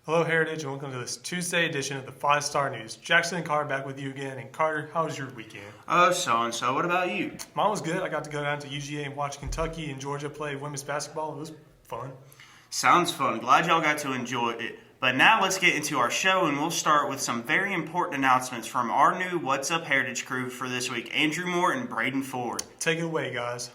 Hello, Heritage, and welcome to this Tuesday edition of the 5-Star News. Jackson and Carter back with you again. And Carter, how was your weekend? Oh, so-and-so. What about you? Mine was good. I got to go down to UGA and watch Kentucky and Georgia play women's basketball. It was fun. Sounds fun. Glad y'all got to enjoy it. But now let's get into our show, and we'll start with some very important announcements from our new What's Up Heritage crew for this week, Andrew Moore and Braden Ford. Take it away, guys.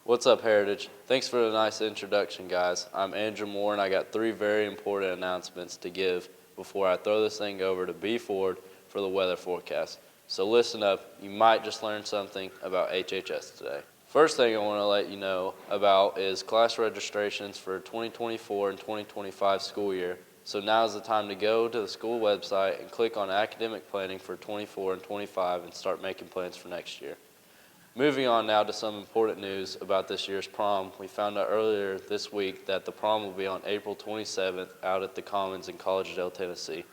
What's up, Heritage? Thanks for the nice introduction, guys. I'm Andrew Moore, and I got three very important announcements to give before I throw this thing over to B. Ford for the weather forecast. So listen up, you might just learn something about HHS today. First thing I want to let you know about is class registrations for 2024 and 2025 school year. So now is the time to go to the school website and click on academic planning for 24 and 25 and start making plans for next year. Moving on now to some important news about this year's prom. We found out earlier this week that the prom will be on April 27th out at the Commons in Collegedale, Tennessee.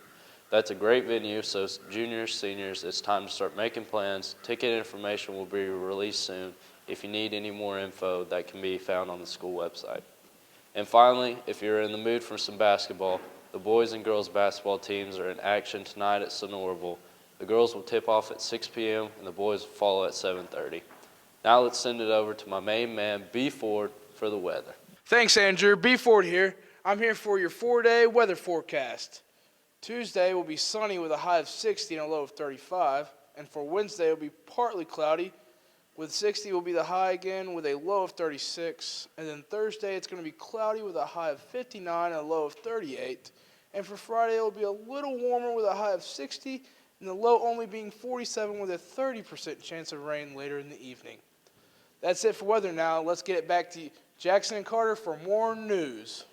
That's a great venue, so juniors, seniors, it's time to start making plans. Ticket information will be released soon. If you need any more info, that can be found on the school website. And finally, if you're in the mood for some basketball, the boys and girls basketball teams are in action tonight at Sonoraville. The girls will tip off at 6 p.m. and the boys will follow at 7:30. Now let's send it over to my main man, B. Ford, for the weather. Thanks, Andrew. B. Ford here. I'm here for your 4-day weather forecast. Tuesday will be sunny with a high of 60 and a low of 35. And for Wednesday, it will be partly cloudy with 60 will be the high again with a low of 36. And then Thursday, it's going to be cloudy with a high of 59 and a low of 38. And for Friday, it will be a little warmer with a high of 60 and the low only being 47 with a 30% chance of rain later in the evening. That's it for weather now. Let's get it back to Jackson and Carter for more news.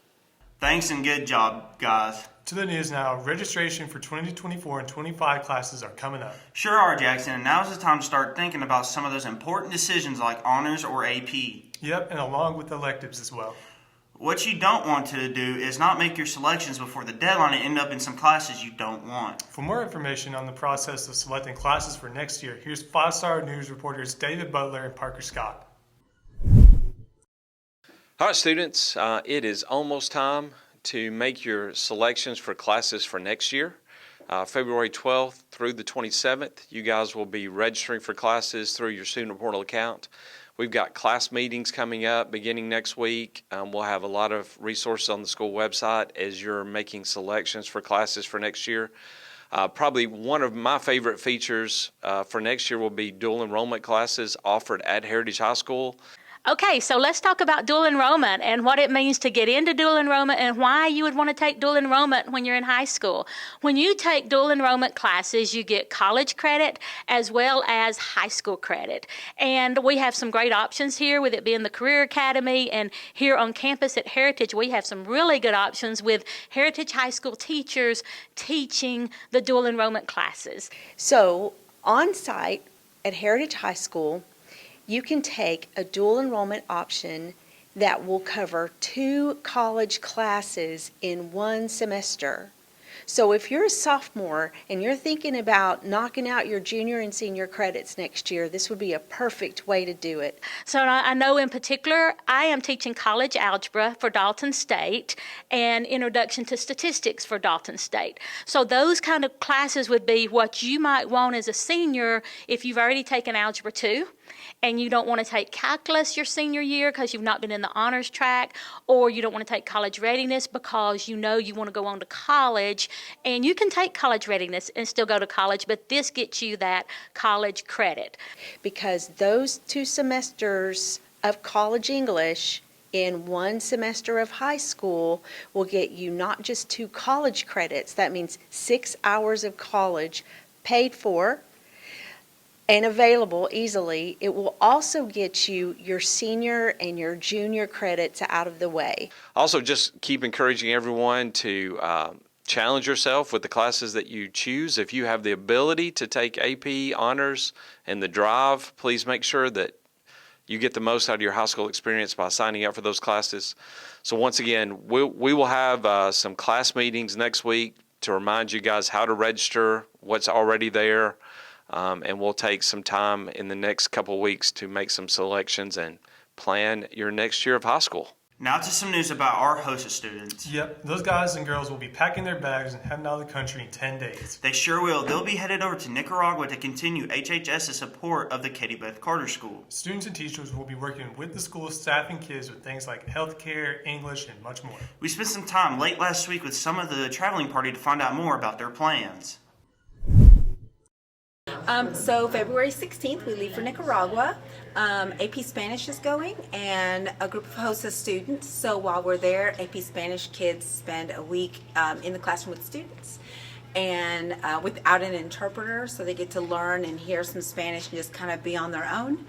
Thanks and good job, guys. To the news now. Registration for 2024 and 25 classes are coming up. Sure are, Jackson, and now's the time to start thinking about some of those important decisions like honors or AP. Yep, and along with electives as well. What you don't want to do is not make your selections before the deadline and end up in some classes you don't want. For more information on the process of selecting classes for next year, here's 5-Star News reporters David Butler and Parker Scott. All right, students, it is almost time to make your selections for classes for next year. February 12th through the 27th, you guys will be registering for classes through your student portal account. We've got class meetings coming up beginning next week. We'll have a lot of resources on the school website as you're making selections for classes for next year. Probably one of my favorite features for next year will be dual enrollment classes offered at Heritage High School. Okay, so let's talk about dual enrollment and what it means to get into dual enrollment and why you would want to take dual enrollment when you're in high school. When you take dual enrollment classes, you get college credit as well as high school credit. And we have some great options here with it being the Career Academy, and here on campus at Heritage, we have some really good options with Heritage High School teachers teaching the dual enrollment classes. So on site at Heritage High School, you can take a dual enrollment option that will cover 2 college classes in 1 semester. So if you're a sophomore and you're thinking about knocking out your junior and senior credits next year, this would be a perfect way to do it. So I know in particular, I am teaching college algebra for Dalton State and introduction to statistics for Dalton State. So those kind of classes would be what you might want as a senior if you've already taken Algebra 2 and you don't want to take calculus your senior year because you've not been in the honors track, or you don't want to take college readiness because you know you want to go on to college. And you can take college readiness and still go to college, but this gets you that college credit. Because those 2 semesters of college English in 1 semester of high school will get you not just 2 college credits, that means 6 hours of college paid for and available easily. It will also get you your senior and your junior credits out of the way. Also, just keep encouraging everyone to challenge yourself with the classes that you choose. If you have the ability to take AP, honors, and the drive, please make sure that you get the most out of your high school experience by signing up for those classes. So once again, we will have some class meetings next week to remind you guys how to register, what's already there, and we'll take some time in the next couple of weeks to make some selections and plan your next year of high school. Now to some news about our HOSA students. Yep, those guys and girls will be packing their bags and heading out of the country in 10 days. They sure will. They'll be headed over to Nicaragua to continue HHS's support of the Katie Beth Carter School. Students and teachers will be working with the school staff and kids with things like healthcare, English, and much more. We spent some time late last week with some of the traveling party to find out more about their plans. So February 16th, we leave for Nicaragua. AP Spanish is going and a group of HOSA students. So while we're there, AP Spanish kids spend a week in the classroom with students and without an interpreter, so they get to learn and hear some Spanish and just kind of be on their own.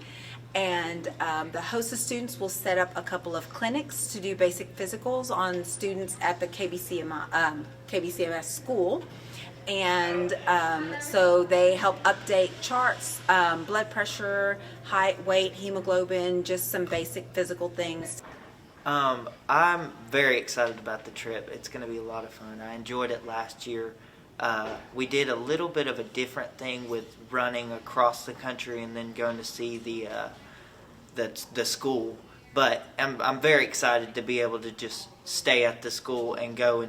And the HOSA students will set up a couple of clinics to do basic physicals on students at the KBCMS school. And so they help update charts, blood pressure, height, weight, hemoglobin, just some basic physical things. I'm very excited about the trip. It's going to be a lot of fun. I enjoyed it last year. We did a little bit of a different thing with running across the country and then going to see the school. But I'm very excited to be able to just stay at the school and go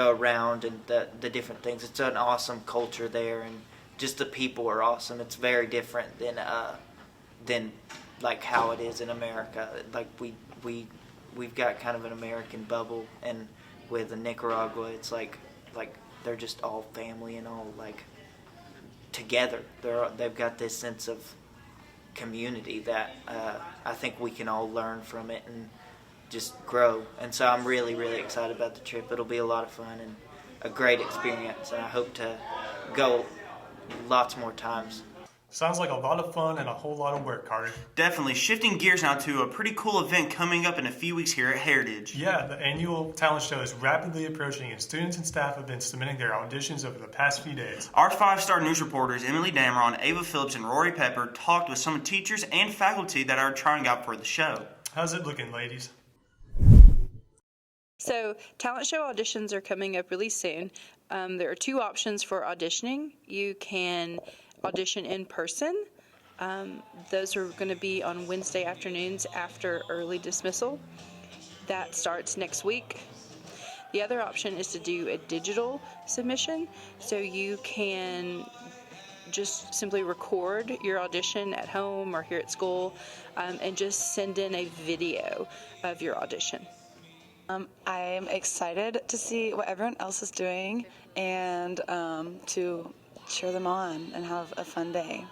around and the different things. It's an awesome culture there, and just the people are awesome. It's very different than like how it is in America. Like we've got kind of an American bubble, and with Nicaragua, it's like they're just all family and all like together. They've got this sense of community that I think we can all learn from it and just grow. And so I'm really, really excited about the trip. It'll be a lot of fun and a great experience, and I hope to go lots more times. Sounds like a lot of fun and a whole lot of work, Carter. Definitely. Shifting gears now to a pretty cool event coming up in a few weeks here at Heritage. Yeah, the annual talent show is rapidly approaching, and students and staff have been submitting their auditions over the past few days. Our 5-star news reporters Emily Dameron, Ava Phillips, and Rory Pepper talked with some teachers and faculty that are trying out for the show. How's it looking, ladies? So, talent show auditions are coming up really soon. There are 2 options for auditioning. You can audition in person. Those are going to be on Wednesday afternoons after early dismissal. That starts next week. The other option is to do a digital submission. So you can just simply record your audition at home or here at school and just send in a video of your audition. I am excited to see what everyone else is doing and to cheer them on and have a fun day.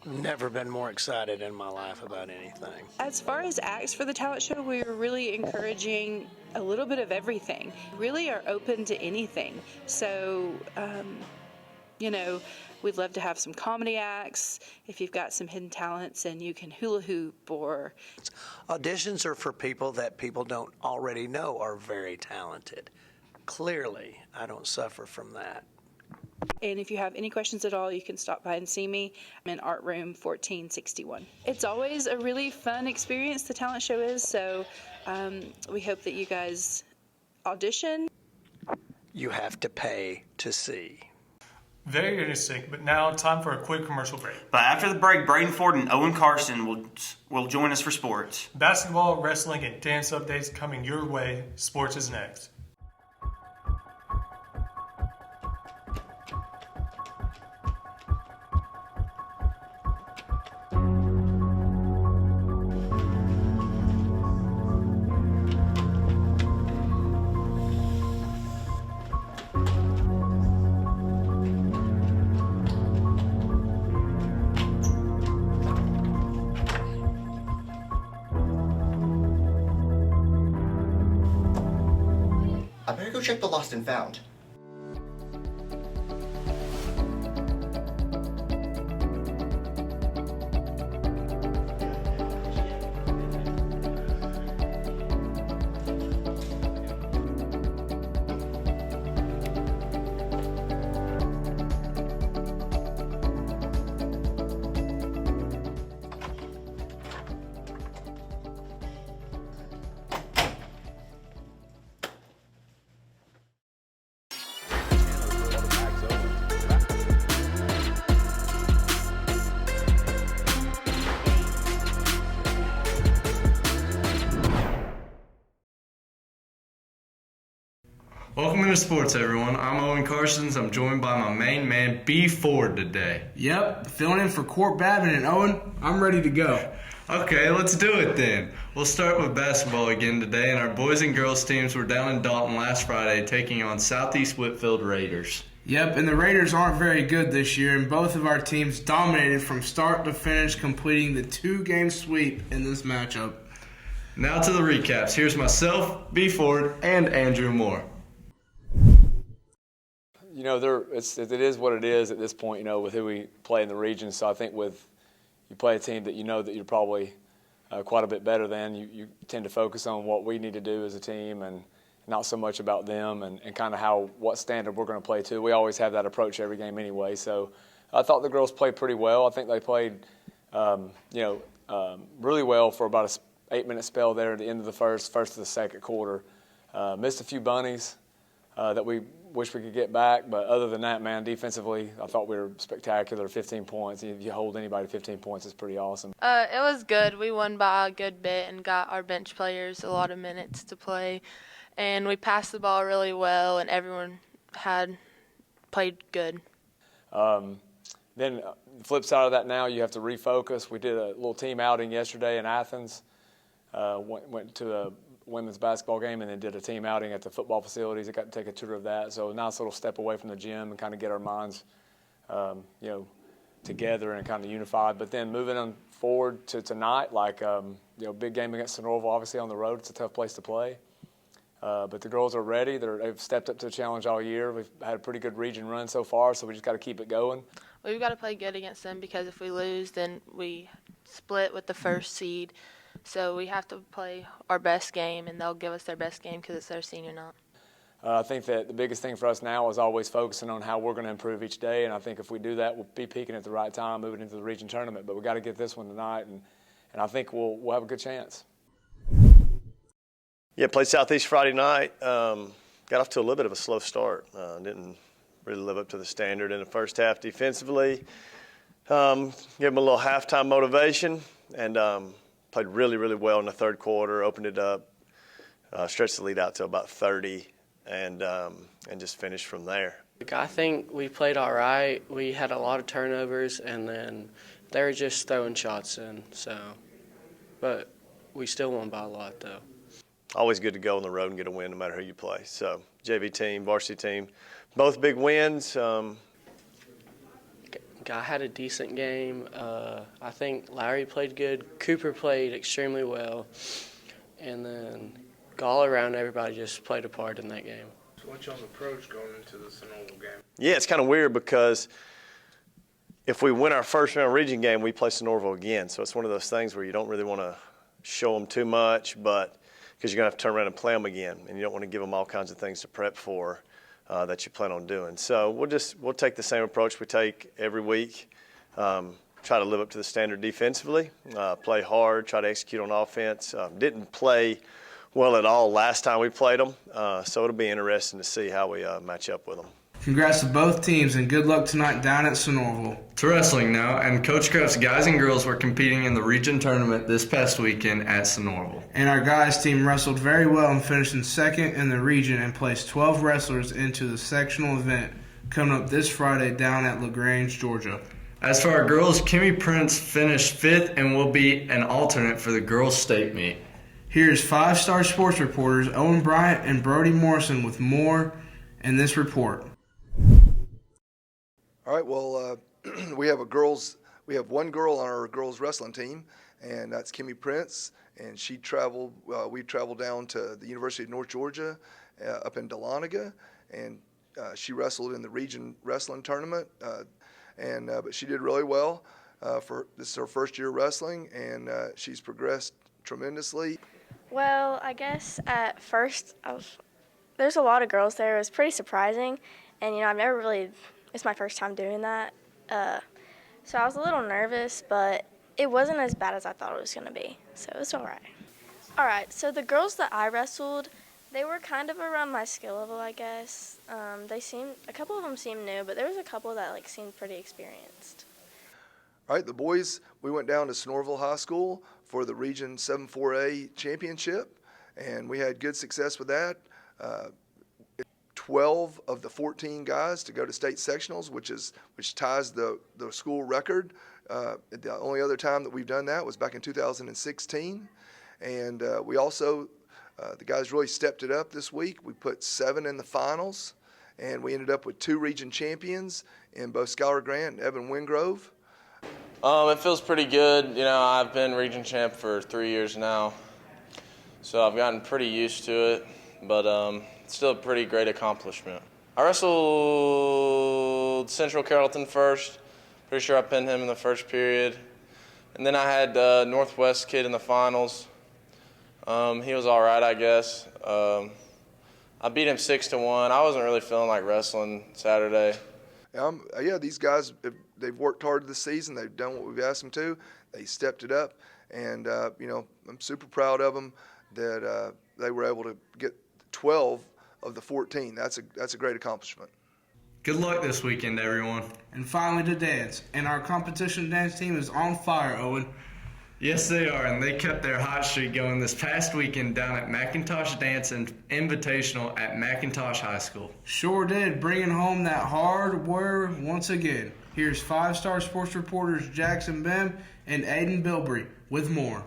Never been more excited in my life about anything. As far as acts for the talent show, we're really encouraging a little bit of everything. Really are open to anything. So, we'd love to have some comedy acts. If you've got some hidden talents and you can hula hoop or... Auditions are for people that people don't already know are very talented. Clearly, I don't suffer from that. And if you have any questions at all, you can stop by and see me. I'm in Art Room 1461. It's always a really fun experience, the talent show is, so we hope that you guys audition. You have to pay to see. Very interesting, but now time for a quick commercial break. But after the break, Braden Ford and Owen Carson will join us for sports. Basketball, wrestling, and dance updates coming your way. Sports is next. I better go check the lost and found. Welcome into sports, everyone. I'm Owen Carsons. I'm joined by my main man, B. Ford, today. Yep, filling in for Court Babin, and Owen, I'm ready to go. Okay, let's do it then. We'll start with basketball again today, and our boys and girls teams were down in Dalton last Friday taking on Southeast Whitfield Raiders. Yep, and the Raiders aren't very good this year, and both of our teams dominated from start to finish, completing the 2-game sweep in this matchup. Now to the recaps. Here's myself, B. Ford, and Andrew Moore. You know, it is what it is at this point, you know, with who we play in the region. So I think with you play a team that you know that you're probably quite a bit better than, you tend to focus on what we need to do as a team and not so much about them and kind of what standard we're going to play to. We always have that approach every game anyway. So I thought the girls played pretty well. I think they played, really well for about an 8-minute spell there at the end of the first to the second quarter. Missed a few bunnies that we wish we could get back, but other than that, man, defensively, I thought we were spectacular. 15 points. If you hold anybody 15 points, it's pretty awesome. It was good. We won by a good bit and got our bench players a lot of minutes to play, and we passed the ball really well, and everyone had played good. Then the flip side of that, now you have to refocus. We did a little team outing yesterday in Athens. Went to a women's basketball game and then did a team outing at the football facilities. I got to take a tour of that. So a nice little step away from the gym and kind of get our minds, together and kind of unified. But then moving on forward to tonight, big game against Sonoraville, obviously on the road. It's a tough place to play. But the girls are ready. They've stepped up to the challenge all year. We've had a pretty good region run so far, so we just got to keep it going. We've got to play good against them because if we lose, then we split with the first seed. So we have to play our best game, and they'll give us their best game because it's their senior night. I think that the biggest thing for us now is always focusing on how we're going to improve each day, and I think if we do that, we'll be peaking at the right time, moving into the region tournament. But we got to get this one tonight, and I think we'll have a good chance. Yeah, played Southeast Friday night. Got off to a little bit of a slow start. Didn't really live up to the standard in the first half defensively. Gave them a little halftime motivation, and played really, really well in the third quarter, opened it up, stretched the lead out to about 30, and just finished from there. I think we played all right. We had a lot of turnovers, and then they were just throwing shots in. But we still won by a lot, though. Always good to go on the road and get a win no matter who you play. So JV team, varsity team, both big wins. I had a decent game. I think Larry played good. Cooper played extremely well. And then all around, everybody just played a part in that game. So what's y'all's approach going into the Sonoraville game? Yeah, it's kind of weird because if we win our first round region game, we play Sonoraville again. So it's one of those things where you don't really want to show them too much, but because you're going to have to turn around and play them again, and you don't want to give them all kinds of things to prep for that you plan on doing. So we'll take the same approach we take every week. Try to live up to the standard defensively, play hard, try to execute on offense. Didn't play well at all last time we played them, so it'll be interesting to see how we match up with them. Congrats to both teams, and good luck tonight down at Sonoraville. To wrestling now, and Coach Kraft's guys and girls were competing in the region tournament this past weekend at Sonoraville. And our guys team wrestled very well and finished in second in the region and placed 12 wrestlers into the sectional event coming up this Friday down at LaGrange, Georgia. As for our girls, Kimmy Prince finished 5th and will be an alternate for the girls' state meet. Here's 5-star sports reporters Owen Bryant and Brody Morrison with more in this report. All right, well, we have one girl on our girls wrestling team, and that's Kimmy Prince, and we traveled down to the University of North Georgia up in Dahlonega, and she wrestled in the region wrestling tournament, but she did really well. This is her first year wrestling, and she's progressed tremendously. Well, I guess at first there's a lot of girls there. It was pretty surprising, and I've never really. It's my first time doing that, so I was a little nervous, but it wasn't as bad as I thought it was going to be, so it was all right. All right, so the girls that I wrestled, they were kind of around my skill level, I guess. A couple of them seemed new, but there was a couple that seemed pretty experienced. All right, the boys, we went down to Sonoraville High School for the Region 7-4A championship, and we had good success with that. 12 of the 14 guys to go to state sectionals, which ties the school record. The only other time that we've done that was back in 2016. And we also, the guys really stepped it up this week. We put 7 in the finals, and we ended up with 2 region champions in both Schuyler Grant and Evan Wingrove. It feels pretty good. You know, I've been region champ for 3 years now, so I've gotten pretty used to it, but it's still a pretty great accomplishment. I wrestled Central Carrollton first. Pretty sure I pinned him in the first period. And then I had Northwest kid in the finals. He was all right, I guess. I beat him 6-1. I wasn't really feeling like wrestling Saturday. Yeah, these guys, they've worked hard this season. They've done what we've asked them to. They stepped it up, and I'm super proud of them that they were able to get 12 of the 14. That's a great accomplishment. Good luck this weekend, everyone. And finally, the dance. And our competition dance team is on fire, Owen. Yes, they are, and they kept their hot streak going this past weekend down at McIntosh Dance and Invitational at McIntosh High School. Sure did, bringing home that hardware once again. Here's 5-star sports reporters Jackson Bim and Aiden Bilbrey with more.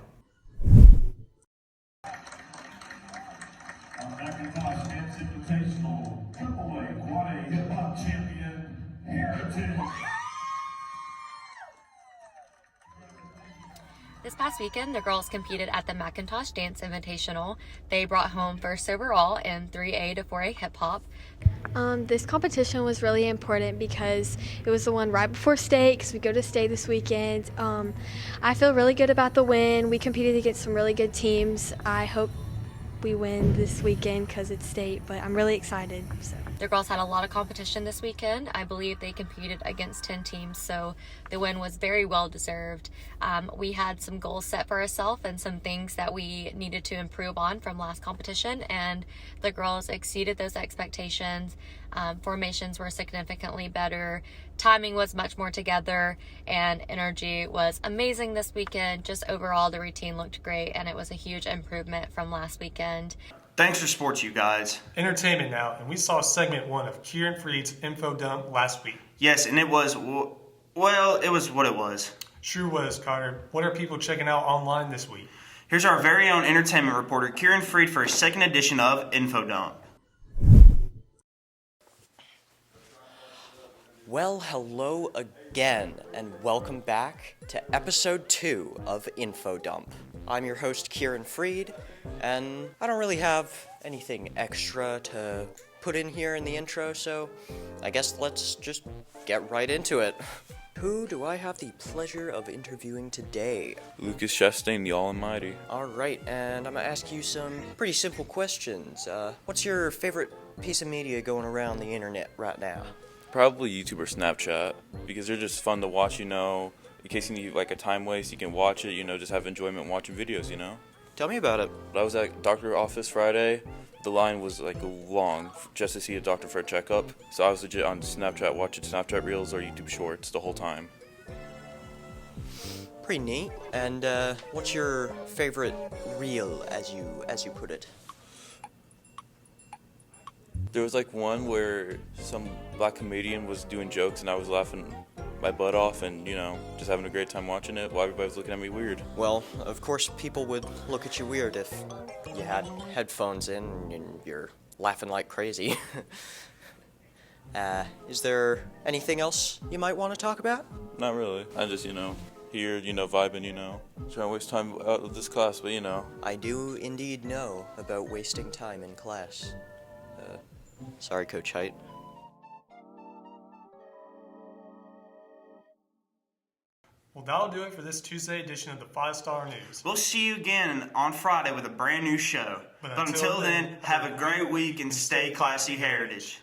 McIntosh Dance Invitational, AAA Quad A Hip Hop Champion, Heritage. This past weekend, the girls competed at the McIntosh Dance Invitational. They brought home first overall in 3A to 4A hip hop. This competition was really important because it was the one right before state, because we go to state this weekend. I feel really good about the win. We competed against some really good teams. I hope we win this weekend because it's state, but I'm really excited. So. The girls had a lot of competition this weekend. I believe they competed against 10 teams, so the win was very well deserved. We had some goals set for ourselves and some things that we needed to improve on from last competition, and the girls exceeded those expectations. Formations were significantly better. Timing was much more together, and energy was amazing this weekend. Just overall, the routine looked great, and it was a huge improvement from last weekend. Thanks for sports, you guys. Entertainment now, and we saw segment 1 of Kieran Freed's info dump last week. Yes, and it was, well, it was what it was. Sure was, Connor. What are people checking out online this week? Here's our very own entertainment reporter, Kieran Freed, for a second edition of Info Dump. Well, hello again, and welcome back to episode 2 of Info Dump. I'm your host, Kieran Freed, and I don't really have anything extra to put in here in the intro, so I guess let's just get right into it. Who do I have the pleasure of interviewing today? Lucas Chastain, the Almighty. Alright, and I'm gonna ask you some pretty simple questions. What's your favorite piece of media going around the internet right now? Probably YouTube or Snapchat, because they're just fun to watch, you know. In case you need like a time waste, you can watch it, you know, just have enjoyment watching videos, you know. Tell me about it. I was at doctor's office Friday. The line was like long just to see a doctor for a checkup. So I was legit on Snapchat watching Snapchat Reels or YouTube Shorts the whole time. Pretty neat. And what's your favorite reel, as you put it? There was like one where some black comedian was doing jokes and I was laughing my butt off and, you know, just having a great time watching it while everybody was looking at me weird. Well, of course people would look at you weird if you had headphones in and you're laughing like crazy. Is there anything else you might want to talk about? Not really. I just, you know, here, you know, vibing, you know, trying to waste time out of this class, but you know. I do indeed know about wasting time in class. Sorry, Coach Height. Well, that'll do it for this Tuesday edition of the 5-Star News. We'll see you again on Friday with a brand new show. But until then, have a great week and stay classy, Heritage.